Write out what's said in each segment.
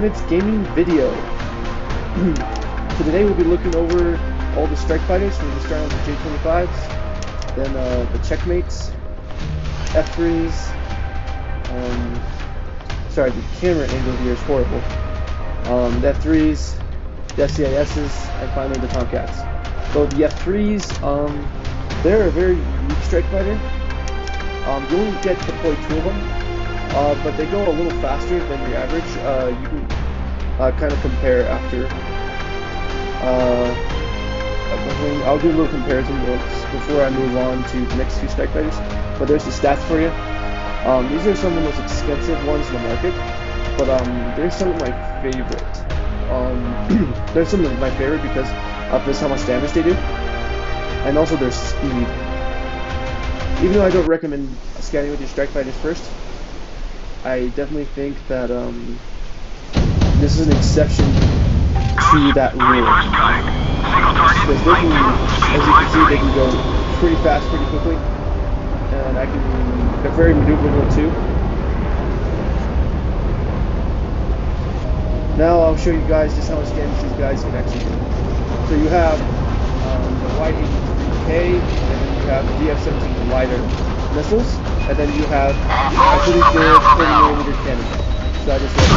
Minutes gaming video. So today we'll be looking over all the strike fighters. We'll be starting with the J25s, then the checkmates, F3s. Sorry, the camera angle here is horrible. The F3s, the FCISs, and finally the Tomcats. So the F3s, they're a very unique strike fighter. You only get to deploy 2 of them, but they go a little faster than your average. You can kind of compare after. I'll do a little comparison before I move on to the next few strike fighters. But there's the stats for you. These are some of the most expensive ones in the market, but they're some of my favorite. They're some of my favorite because of this how much damage they do, and also their speed. Even though I don't recommend scanning with your strike fighters first, I definitely think that this is an exception to that rule. Because they can, as you can see, they can go pretty fast, pretty quickly, and they're very maneuverable too. Now I'll show you guys just how much damage these guys can actually do. So you have the Y83K, and then you have the DF-17 lighter missiles, and then you have actually the 30mm cannon. So I just went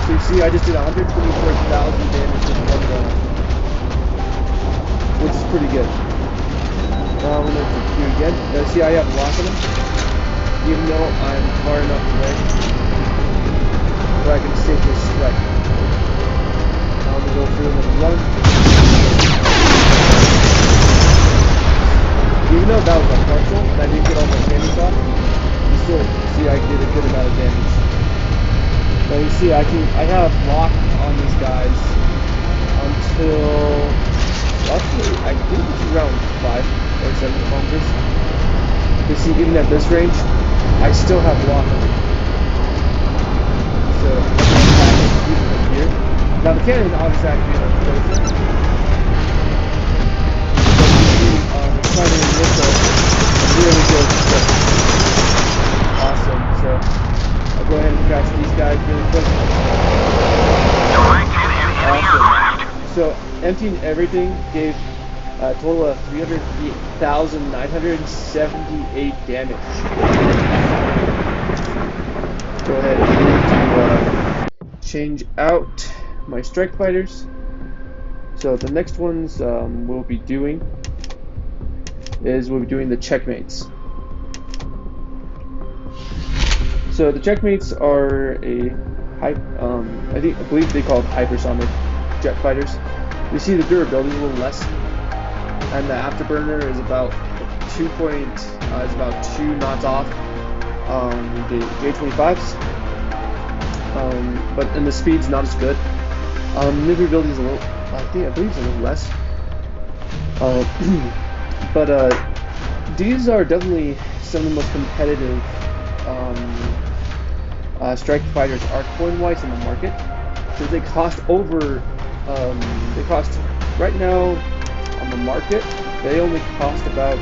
so you see I just did 124,000 damage with one gun, which is pretty good. Now I'm going to do it again. Now see I have a lock on them, even though I'm far enough away where I can safely strike. Now I'm going to go through another run. Even though that was a partial and I didn't get all my damage off, you still see I did a good amount of damage. Now you see I have lock on these guys until roughly I think it's around 5 or 7 kilometers. You see even at this range I still have lock on it. So I'm going to attack even from here. Now the cannon obviously I can be a little closer. Really good stuff. Awesome. So I'll go ahead and crash these guys really quick. Awesome. So emptying everything gave a total of 308,978 damage. Go ahead and change out my strike fighters. So the next ones we'll be doing the checkmates. So the checkmates are I believe they call it hypersonic jet fighters. You see the durability is a little less, and the afterburner is about 2 knots off the J25s. And the speed's not as good. Maneuverability is a little, I believe it's a little less. But these are definitely some of the most competitive strike fighters Artcoin wise in the market. So they cost right now on the market, they only cost about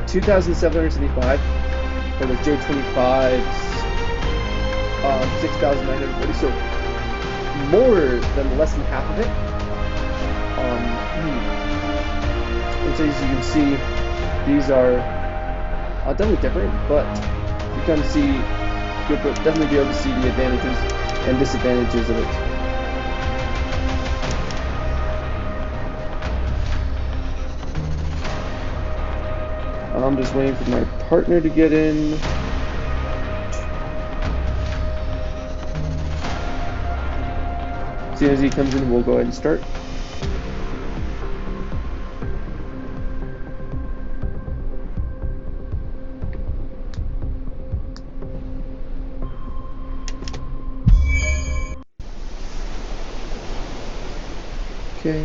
2,775 for the J25s, 6,940. So more than less than half of it. And so as you can see, these are definitely different, but you kind of see, you'll definitely be able to see the advantages and disadvantages of it. I'm just waiting for my partner to get in. As soon as he comes in, we'll go ahead and start. Okay.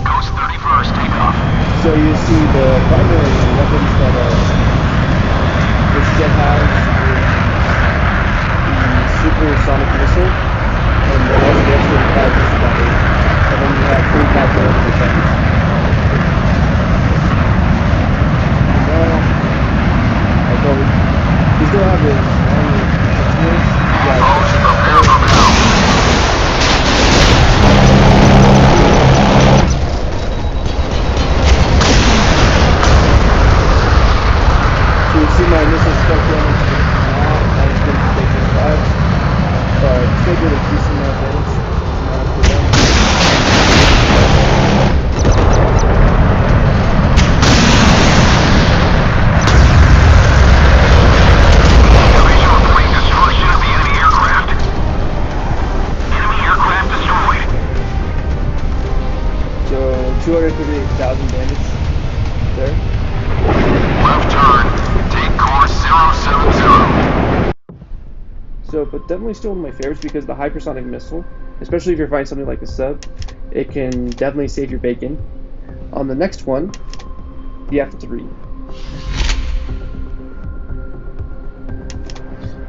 Coast 31st, takeoff. So you see the primary weapons that this jet has is the supersonic missile, and the one that actually has is about and then you have 45 minutes to defend. Although he still have his longer experience, so you see my initial struck damage is not as good as K-5, but still did a decent amount of damage. So 238,000 damage there. Left turn, take course 070. So, but definitely still one of my favorites because the hypersonic missile, especially if you're fighting something like a sub, it can definitely save your bacon. On the next one, the F3.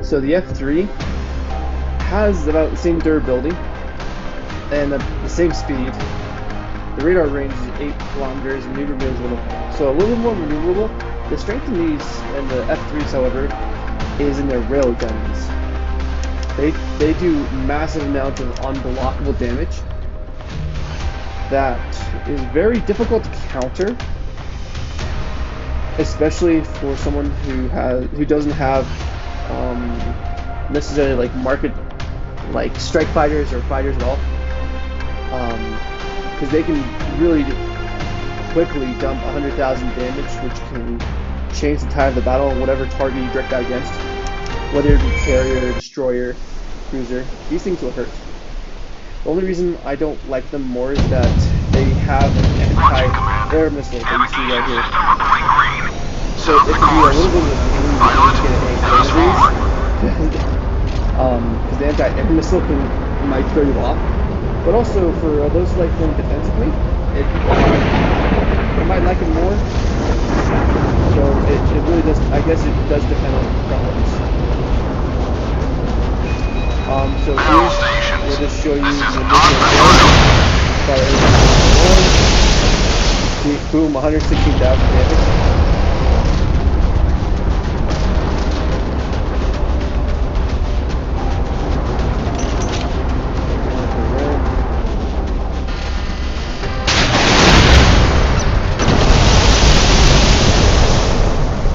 So the F3 has about the same durability and the same speed. The radar range is 8 kilometers, maneuverability is so a little bit more maneuverable. The strength in these and the F3s, however, is in their rail guns. They do massive amounts of unblockable damage that is very difficult to counter, especially for someone who doesn't have necessarily like strike fighters or fighters at all, because they can really quickly dump 100,000 damage, which can change the tide of the battle on whatever target you direct that against. Whether it be carrier, destroyer, cruiser, these things will hurt. The only reason I don't like them more is that they have an anti-air missile that you see right here. So it can be a little bit of a pain to because the anti-air missile might throw you off. But also for those who like them defensively, it might like it more. So it really does. I guess it does depend on the preference. So here, we'll just show you the initial boom, 116,000 damage.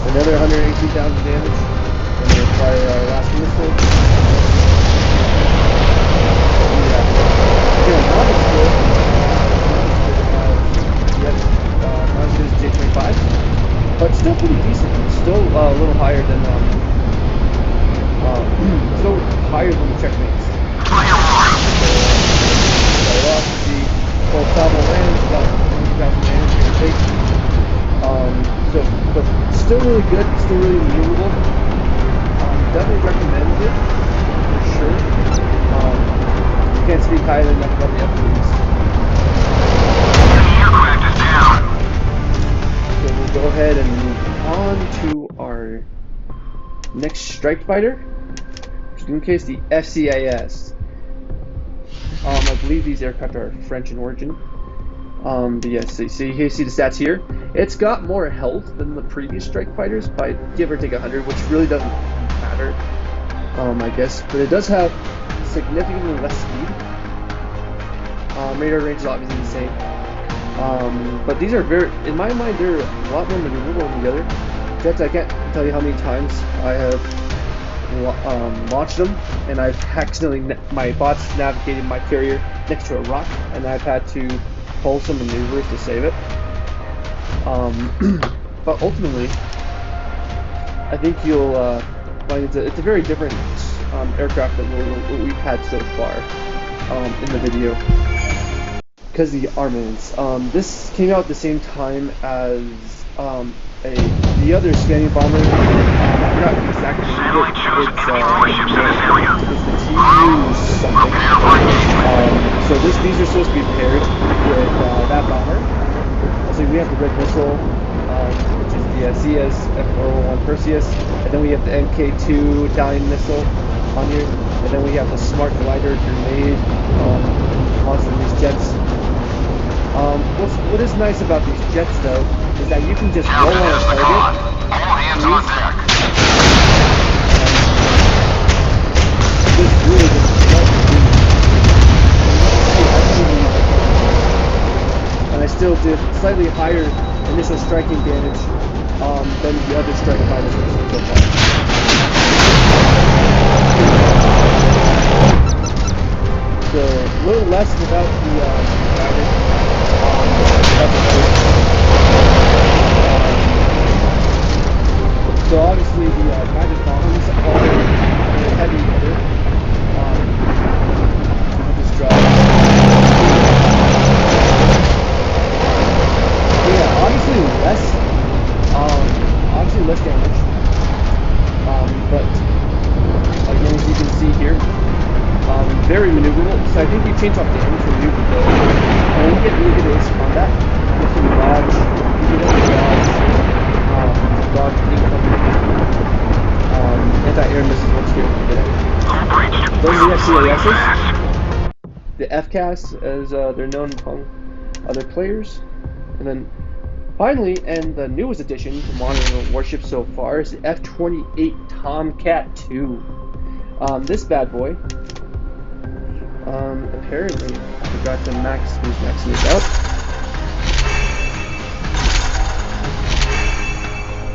Another 118,000 damage. Then we fire our last missile. But still pretty decent. Still a little higher than still higher than the checkmates. Start off the full Salvo lands, about 20,000 damage here to take. But still really good, still really maneuverable. Definitely recommend it for sure. Can't speak highly enough about the F3s. So we'll go ahead and move on to our next strike fighter, which is in case the FCAS. I believe these aircraft are French in origin. But yes, so you see the stats here. It's got more health than the previous strike fighters by give or take 100, which really doesn't matter, I guess. But it does have significantly less speed. Radar range is obviously the same. But these are in my mind, they're a lot more maneuverable than the other jets. I can't tell you how many times I have launched them, and I've accidentally, my bots navigated my carrier next to a rock, and I've had to pull some maneuvers to save it. But ultimately, I think you'll find it's a very different aircraft than what we've had so far in the video. Because the armaments. This came out at the same time as the other scanning bomber. I forgot the exact name of it. It's the TU something. So these are supposed to be paired with that bomber. So we have the red missile, which is the CS-F-401 Perseus, and then we have the MK2 Italian missile on here, and then we have the smart glider grenade on some of these jets. What is nice about these jets, though, is that you can just roll Captain on a is the target, con. All hands on squeeze, deck. and this really just melts the beam. And I still did slightly higher initial striking damage than the other strike fighters so far. So a little less without the magic. So obviously the magic bombs are a heavy hitter. I'll just drop. So yeah, obviously less damage. But again, as you can see here, very maneuverable. So I think you change off damage for maneuverability, and when you get really good at ace combat, you can dodge, anti-air missiles once you get good at. Those are the FCASs, the FCAS as they're known among other players, and then finally, and the newest addition to modern warships so far is the F-28 Tomcat 2. This bad boy. Apparently, I forgot to max this out.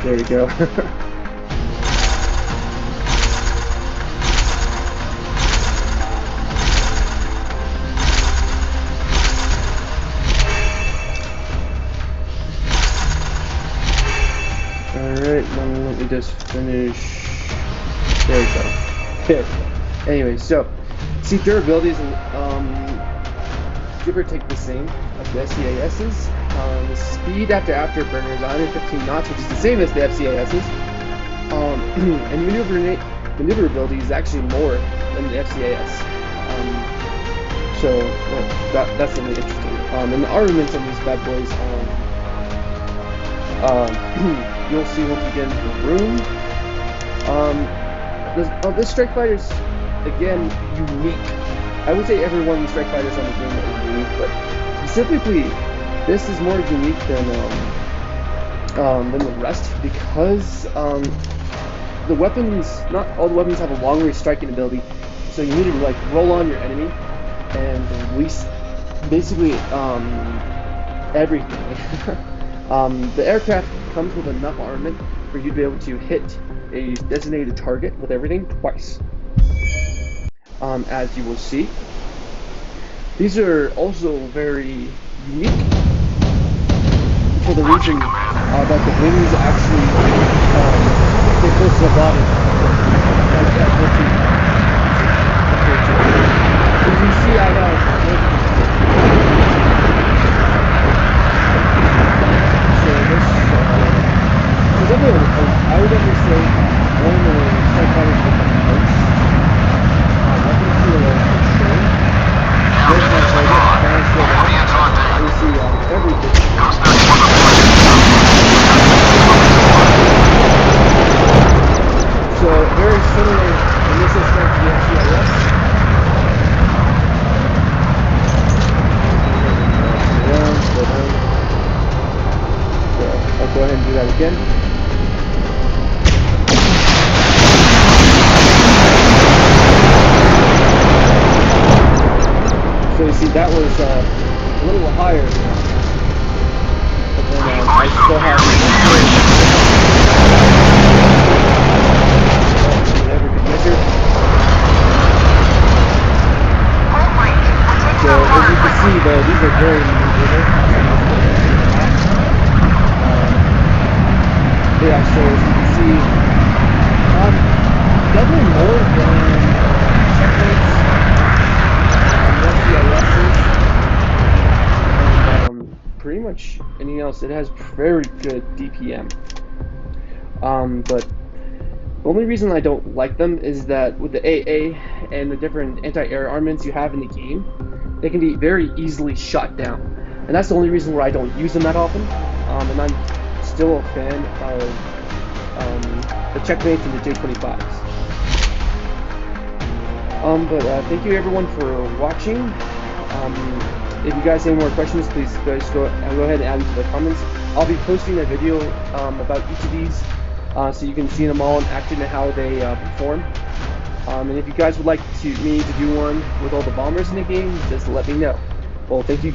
There we go. Alright, now let me just finish. There we go. There. Anyway, so see, durability is give or take the same as the FCASs. The speed after afterburner is 115 knots, which is the same as the FCASs. And maneuverability is actually more than the FCAS. So that's really interesting. And the armaments on these bad boys, you'll see once we get into the room. The strike fighters, again, unique. I would say every one of the strike fighters on the game is unique, but specifically, this is more unique than the rest because the weapons, not all the weapons have a long range striking ability, so you need to like roll on your enemy and release basically everything. The aircraft comes with enough armament for you to be able to hit a designated target with everything twice. As you will see. These are also very unique for the reason that the wings actually stay close to the body. As you see, I have I would definitely say one of the strike fighters with the most. So very similar initial strength to the FCIS. So I'll go ahead and do that again. So you see, that was a little higher, but then I still have never could measure. So as you can see, though, these are very maneuverable. Yeah, so as you can see, definitely more than checkmates. And pretty much anything else. It has very good DPM. But the only reason I don't like them is that with the AA and the different anti-air armaments you have in the game, they can be very easily shot down. And that's the only reason why I don't use them that often. And I'm still a fan of the checkmates and the J25s. But thank you everyone for watching. If you guys have any more questions, please go ahead and add them to the comments. I'll be posting a video about each of these so you can see them all in action and how they perform. And if you guys would like me to do one with all the bombers in the game, just let me know. Well, thank you guys.